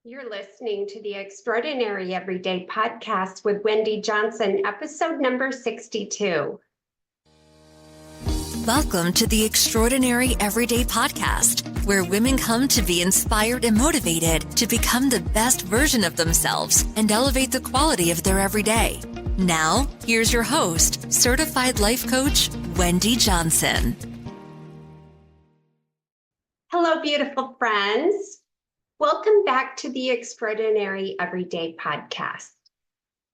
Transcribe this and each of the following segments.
You're listening to the Extraordinary Everyday Podcast with Wendy Johnson, episode number 62. Welcome to the Extraordinary Everyday Podcast, where women come to be inspired and motivated to become the best version of themselves and elevate the quality of their everyday. Now, here's your host, certified life coach, Wendy Johnson. Hello, beautiful friends. Welcome back to the Extraordinary Everyday Podcast.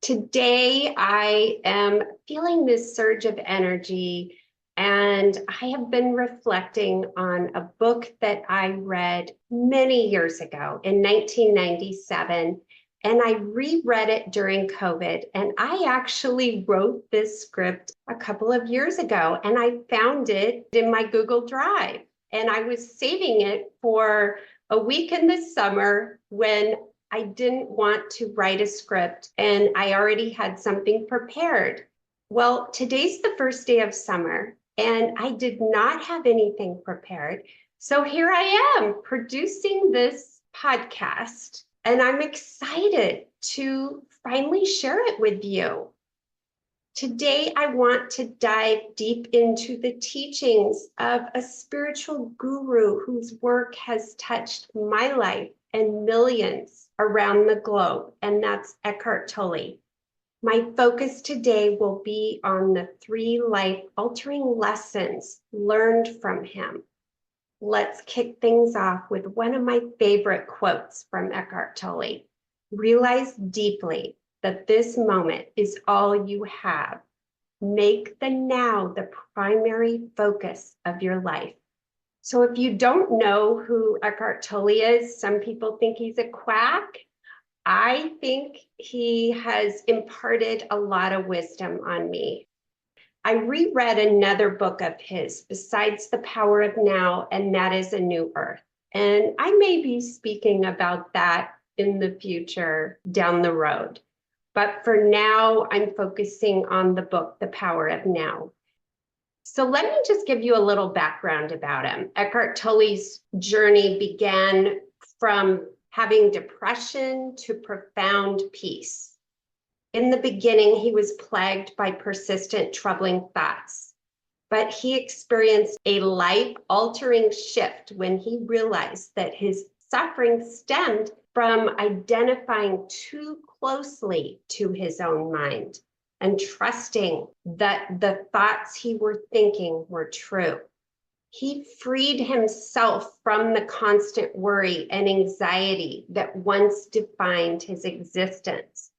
Today, I am feeling this surge of energy, and I have been reflecting on a book that I read many years ago in 1997, and I reread it during COVID, and I actually wrote this script a couple of years ago, and I found it in my Google Drive, and I was saving it for a week in the summer when I didn't want to write a script and I already had something prepared. Well, today's the first day of summer and I did not have anything prepared. So here I am producing this podcast and I'm excited to finally share it with you. Today, I want to dive deep into the teachings of a spiritual guru whose work has touched my life and millions around the globe, and that's Eckhart Tolle. My focus today will be on the 3 life-altering lessons learned from him. Let's kick things off with one of my favorite quotes from Eckhart Tolle. Realize deeply that this moment is all you have. Make the now the primary focus of your life. So if you don't know who Eckhart Tolle is, some people think he's a quack. I think he has imparted a lot of wisdom on me. I reread another book of his besides The Power of Now, and that is A New Earth. And I may be speaking about that in the future down the road. But for now, I'm focusing on the book, The Power of Now. So let me just give you a little background about him. Eckhart Tolle's journey began from having depression to profound peace. In the beginning, he was plagued by persistent, troubling thoughts. But he experienced a life-altering shift when he realized that his suffering stemmed from identifying too closely to his own mind and trusting that the thoughts he were thinking were true. He freed himself from the constant worry and anxiety that once defined his existence.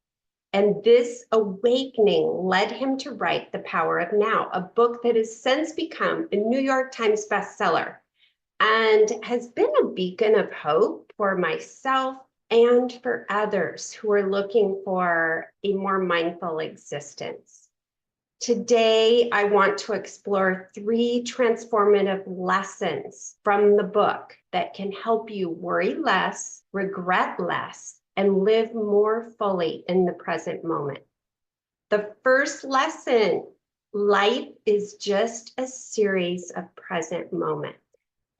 And this awakening led him to write The Power of Now, a book that has since become a New York Times bestseller and has been a beacon of hope for myself and for others who are looking for a more mindful existence. Today, I want to explore 3 transformative lessons from the book that can help you worry less, regret less, and live more fully in the present moment. The first lesson, life is just a series of present moments.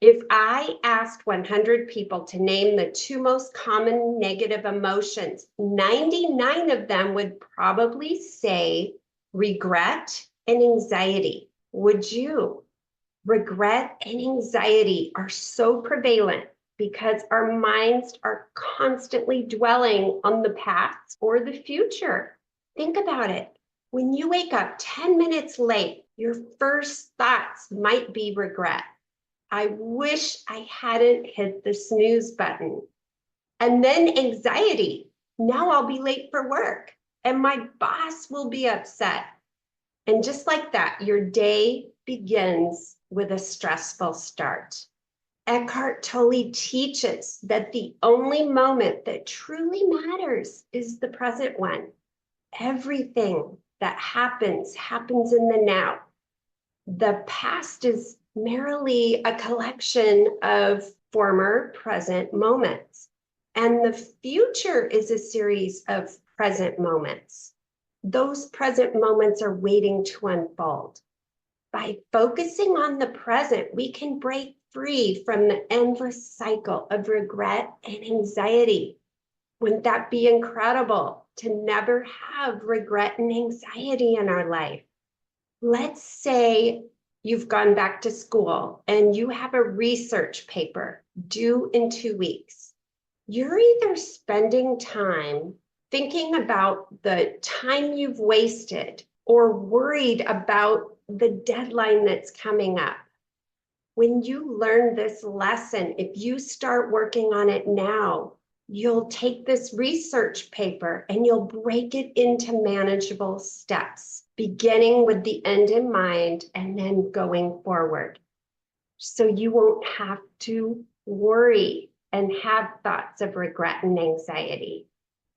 If I asked 100 people to name the 2 most common negative emotions, 99 of them would probably say regret and anxiety. Would you? Regret and anxiety are so prevalent because our minds are constantly dwelling on the past or the future. Think about it. When you wake up 10 minutes late, your first thoughts might be regret. I wish I hadn't hit the snooze button. And then anxiety. Now I'll be late for work and my boss will be upset. And just like that, your day begins with a stressful start. Eckhart Tolle teaches that the only moment that truly matters is the present one. Everything that happens in the now. The past is merely a collection of former present moments. And the future is a series of present moments. Those present moments are waiting to unfold. By focusing on the present, we can break free from the endless cycle of regret and anxiety. Wouldn't that be incredible to never have regret and anxiety in our life? Let's say you've gone back to school and you have a research paper due in 2 weeks. You're either spending time thinking about the time you've wasted or worried about the deadline that's coming up. When you learn this lesson, if you start working on it now, you'll take this research paper and you'll break it into manageable steps, beginning with the end in mind and then going forward. So you won't have to worry and have thoughts of regret and anxiety.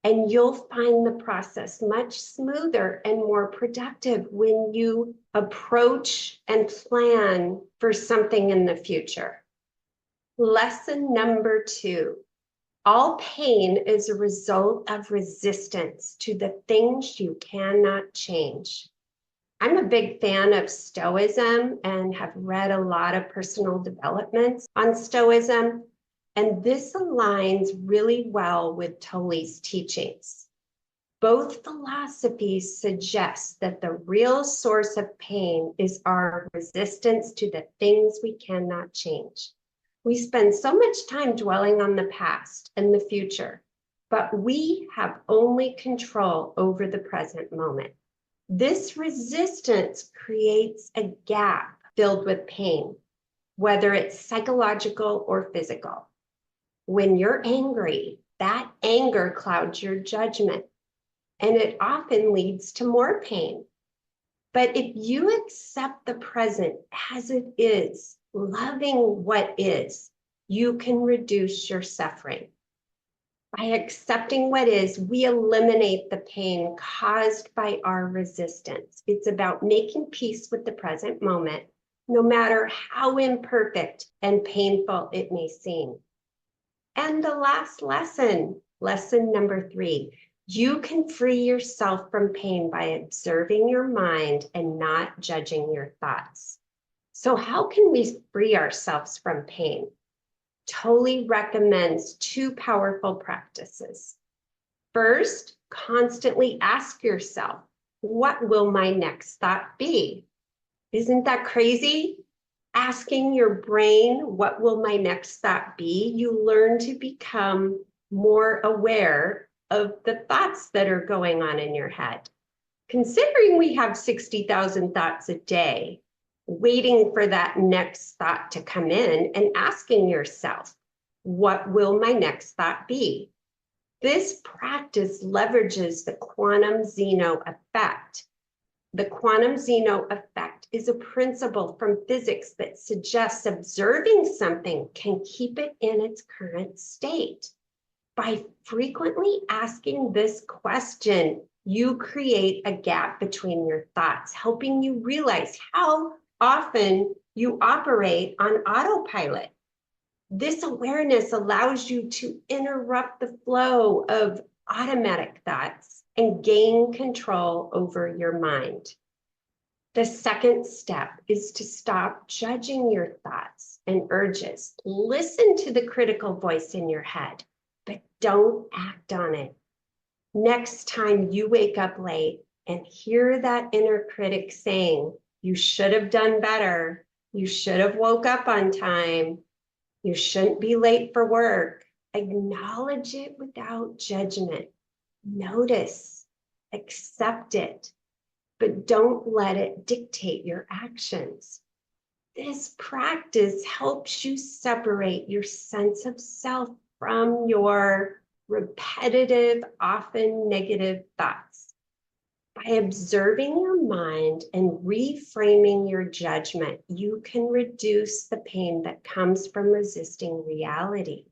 And you'll find the process much smoother and more productive when you approach and plan for something in the future. Lesson number 2. All pain is a result of resistance to the things you cannot change. I'm a big fan of Stoicism and have read a lot of personal developments on Stoicism, and this aligns really well with Tolle's teachings. Both philosophies suggest that the real source of pain is our resistance to the things we cannot change. We spend so much time dwelling on the past and the future, but we have only control over the present moment. This resistance creates a gap filled with pain, whether it's psychological or physical. When you're angry, that anger clouds your judgment, and it often leads to more pain. But if you accept the present as it is, loving what is, you can reduce your suffering. By accepting what is, we eliminate the pain caused by our resistance. It's about making peace with the present moment, no matter how imperfect and painful it may seem. And the last lesson, lesson number 3, you can free yourself from pain by observing your mind and not judging your thoughts. So how can we free ourselves from pain? Tolle recommends 2 powerful practices. First, constantly ask yourself, what will my next thought be? Isn't that crazy? Asking your brain, what will my next thought be? You learn to become more aware of the thoughts that are going on in your head. Considering we have 60,000 thoughts a day, waiting for that next thought to come in and asking yourself, what will my next thought be? This practice leverages the quantum zeno effect. The quantum zeno effect is a principle from physics that suggests observing something can keep it in its current state. By frequently asking this question, you create a gap between your thoughts, helping you realize how often you operate on autopilot. This awareness allows you to interrupt the flow of automatic thoughts and gain control over your mind. The second step is to stop judging your thoughts and urges. Listen to the critical voice in your head, but don't act on it. Next time you wake up late and hear that inner critic saying, you should have done better, you should have woke up on time, you shouldn't be late for work, acknowledge it without judgment. Notice, accept it, but don't let it dictate your actions. This practice helps you separate your sense of self from your repetitive, often negative thoughts. By observing your mind and reframing your judgment, you can reduce the pain that comes from resisting reality.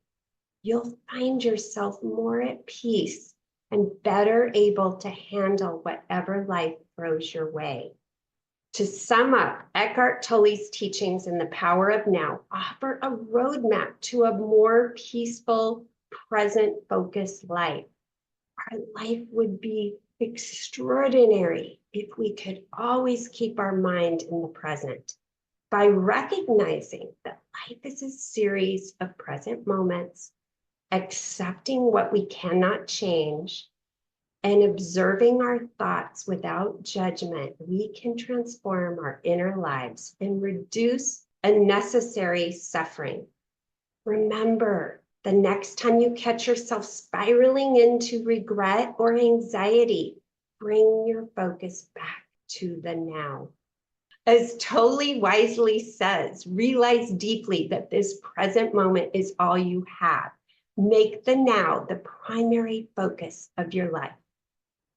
You'll find yourself more at peace and better able to handle whatever life throws your way. To sum up, Eckhart Tolle's teachings in The Power of Now offer a roadmap to a more peaceful, present-focused life. Our life would be extraordinary if we could always keep our mind in the present. By recognizing that life is a series of present moments accepting what we cannot change, and observing our thoughts without judgment, we can transform our inner lives and reduce unnecessary suffering. Remember, the next time you catch yourself spiraling into regret or anxiety, bring your focus back to the now. As Tolle wisely says, realize deeply that this present moment is all you have. Make the now the primary focus of your life.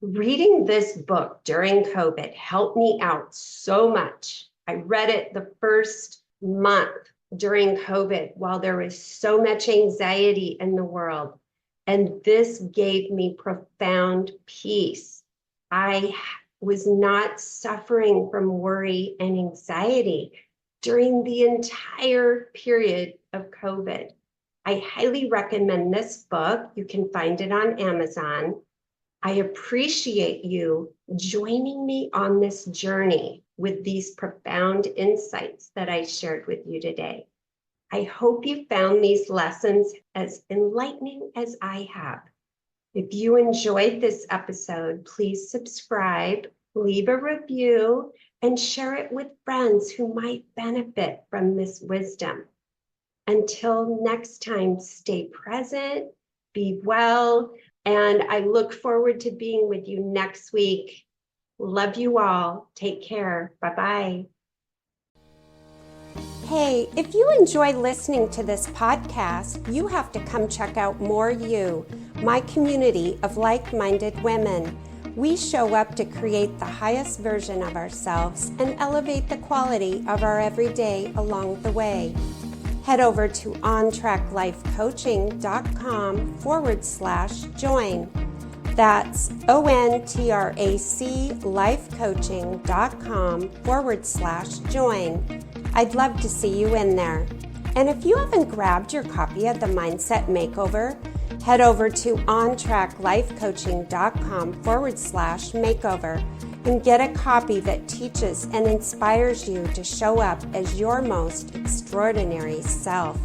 Reading this book during COVID helped me out so much. I read it the first month during COVID while there was so much anxiety in the world. And this gave me profound peace. I was not suffering from worry and anxiety during the entire period of COVID. I highly recommend this book. You can find it on Amazon. I appreciate you joining me on this journey with these profound insights that I shared with you today. I hope you found these lessons as enlightening as I have. If you enjoyed this episode, please subscribe, leave a review, and share it with friends who might benefit from this wisdom. Until next time, stay present, be well, and I look forward to being with you next week. Love you all. Take care. Bye-bye. Hey, if you enjoy listening to this podcast, you have to come check out More You, my community of like-minded women. We show up to create the highest version of ourselves and elevate the quality of our everyday along the way. Head over to ontracklifecoaching.com/join. That's ontraclifecoaching.com/join. I'd love to see you in there. And if you haven't grabbed your copy of the Mindset Makeover, head over to ontracklifecoaching.com/makeover and get a copy that teaches and inspires you to show up as your most extraordinary self.